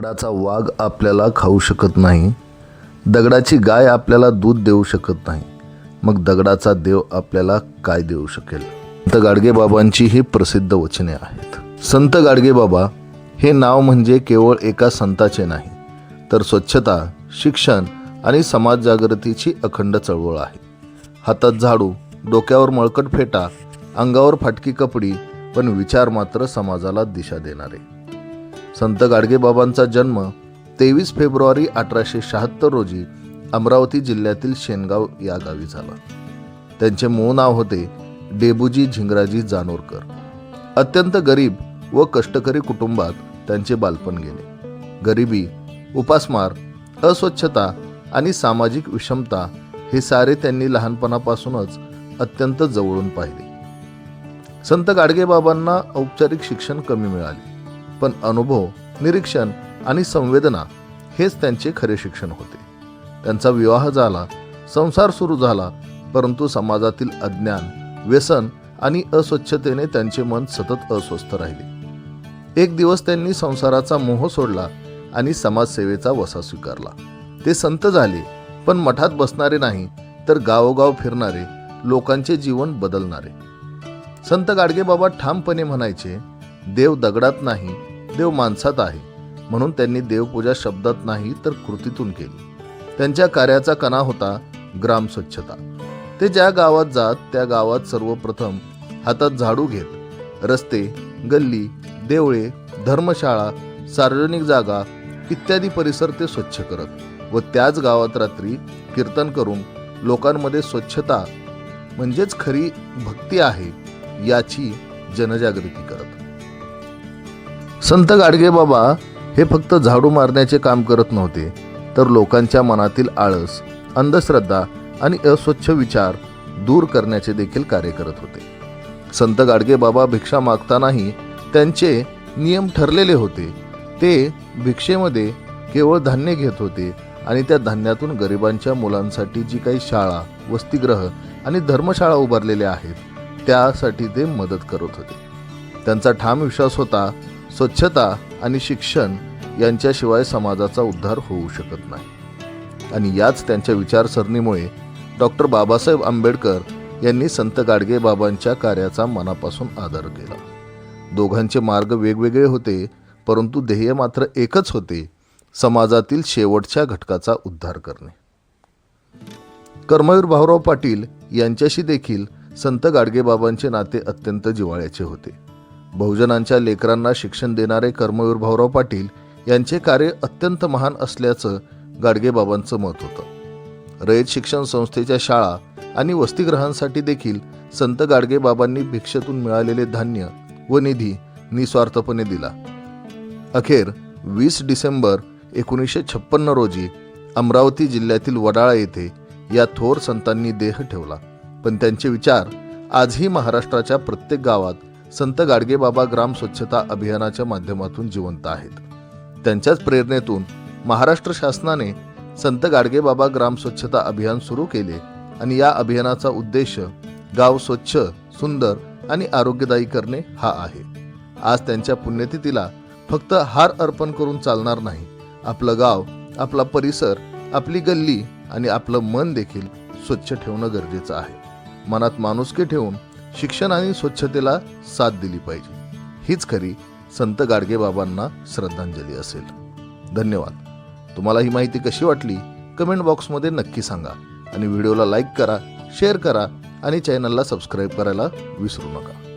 दगडाचा वाघ आपल्याला खाऊ शकत नाही, दगडाची गाय आपल्याला दूध देऊ शकत नाही, मग दगडाचा देव आपल्याला काय देऊ शकेल? संत गाडगेबाबांची ही प्रसिद्ध वचने आहेत. संत गाडगेबाबा हे नाव म्हणजे केवळ एका संताचे नाही, तर स्वच्छता, शिक्षण आणि समाज जागृतीची अखंड चळवळ आहे. हातात झाडू, डोक्यावर मळकट फेटा, अंगावर फाटकी कपडी, पण विचार मात्र समाजाला दिशा देणारे. संत गाडगेबाबांचा जन्म 23 फेब्रुवारी 1876 रोजी अमरावती जिल्ह्यातील शेनगाव या गावी झाला. त्यांचे मूळ नाव होते डेबूजी झिंगराजी जानोरकर. अत्यंत गरीब व कष्टकरी कुटुंबात त्यांचे बालपण गेले. गरिबी, उपासमार, अस्वच्छता आणि सामाजिक विषमता हे सारे त्यांनी लहानपणापासूनच अत्यंत जवळून पाहिले. संत गाडगेबाबांना औपचारिक शिक्षण कमी मिळाले, पण अनुभव, निरीक्षण आणि संवेदना हेच त्यांचे खरे शिक्षण होते. त्यांचा विवाह झाला, संसार सुरू झाला, परंतु समाजातील अज्ञान, व्यसन आणि अस्वच्छतेने त्यांचे मन सतत अस्वस्थ राहिले. एक दिवस त्यांनी संसाराचा मोह सोडला आणि समाजसेवेचा वसा स्वीकारला. ते संत झाले, पण मठात बसणारे नाही, तर गावोगाव फिरणारे, लोकांचे जीवन बदलणारे. संत गाडगेबाबा ठामपणे म्हणायचे, देव दगडात नाही, देव माणसात आहे. म्हणून त्यांनी देवपूजा शब्दात नाही तर कृतीतून केली. त्यांच्या कार्याचा कणा होता ग्राम स्वच्छता. ते ज्या गावात जात त्या गावात सर्वप्रथम हातात झाडू घेत रस्ते, गल्ली, देवळे, धर्मशाळा, सार्वजनिक जागा इत्यादी परिसर ते स्वच्छ करत व त्याच गावात रात्री कीर्तन करून लोकांमध्ये स्वच्छता म्हणजेच खरी भक्ती आहे याची जनजागृती करत. संत गाडगेबाबा हे फक्त झाडू मारण्याचे काम करत नव्हते, तर लोकांच्या मनातील आळस, अंधश्रद्धा आणि अस्वच्छ विचार दूर करण्याचे देखील कार्य करत होते. संत गाडगेबाबा भिक्षा मागतानाही त्यांचे नियम ठरलेले होते. ते भिक्षेमध्ये केवळ धान्य घेत होते आणि त्या धान्यातून गरिबांच्या मुलांसाठी जी काही शाळा, वसतिगृह आणि धर्मशाळा उभारलेल्या आहेत त्यासाठी ते मदत करत होते. त्यांचा ठाम विश्वास होता, स्वच्छता आणि शिक्षण यांच्याशिवाय समाजाचा उद्धार होऊ शकत नाही. आणि याच त्यांच्या विचारसरणीमुळे डॉक्टर बाबासाहेब आंबेडकर यांनी संत गाडगेबाबांच्या कार्याचा मनापासून आदर केला. दोघांचे मार्ग वेगवेगळे होते, परंतु ध्येय मात्र एकच होते, समाजातील शेवटच्या घटकाचा उद्धार करणे. कर्मवीर भाऊराव पाटील यांच्याशी देखील संत गाडगेबाबांचे नाते अत्यंत जिव्हाळ्याचे होते. बहुजनांच्या लेकरांना शिक्षण देणारे कर्मवीर भाऊराव पाटील यांचे कार्य अत्यंत महान असल्याचं गाडगेबाबांचं मत होतं. रयत शिक्षण संस्थेच्या शाळा आणि वसतिगृहांसाठी देखील संत गाडगेबाबांनी भिक्षेतून मिळालेले धान्य व निधी निस्वार्थपणे दिला. अखेर 20 डिसेंबर 1956 रोजी अमरावती जिल्ह्यातील वडाळा येथे या थोर संतांनी देह ठेवला, पण त्यांचे विचार आजही महाराष्ट्राच्या प्रत्येक गावात संत गाडगेबाबा ग्राम स्वच्छता अभियानाच्या माध्यमातून जिवंत आहेत. त्यांच्याच प्रेरणेतून महाराष्ट्र शासनाने संत गाडगेबाबा ग्राम स्वच्छता अभियान सुरू केले आणि या अभियानाचा उद्देश गाव स्वच्छ, सुंदर आणि आरोग्यदायी करणे हा आहे. आज त्यांच्या पुण्यतिथीला फक्त हार अर्पण करून चालणार नाही. आपलं गाव, आपला परिसर, आपली गल्ली आणि आपलं मन देखील स्वच्छ ठेवणं गरजेचं आहे. मनात माणुसकी ठेवून शिक्षण आणि स्वच्छतेला साथ दिली पाहिजे. हीच खरी संत गाडगेबाबांना श्रद्धांजली असेल. धन्यवाद. तुम्हाला ही माहिती कशी वाटली कमेंट बॉक्समध्ये नक्की सांगा आणि व्हिडिओला लाईक करा, शेअर करा आणि चॅनलला सबस्क्राईब करायला विसरू नका.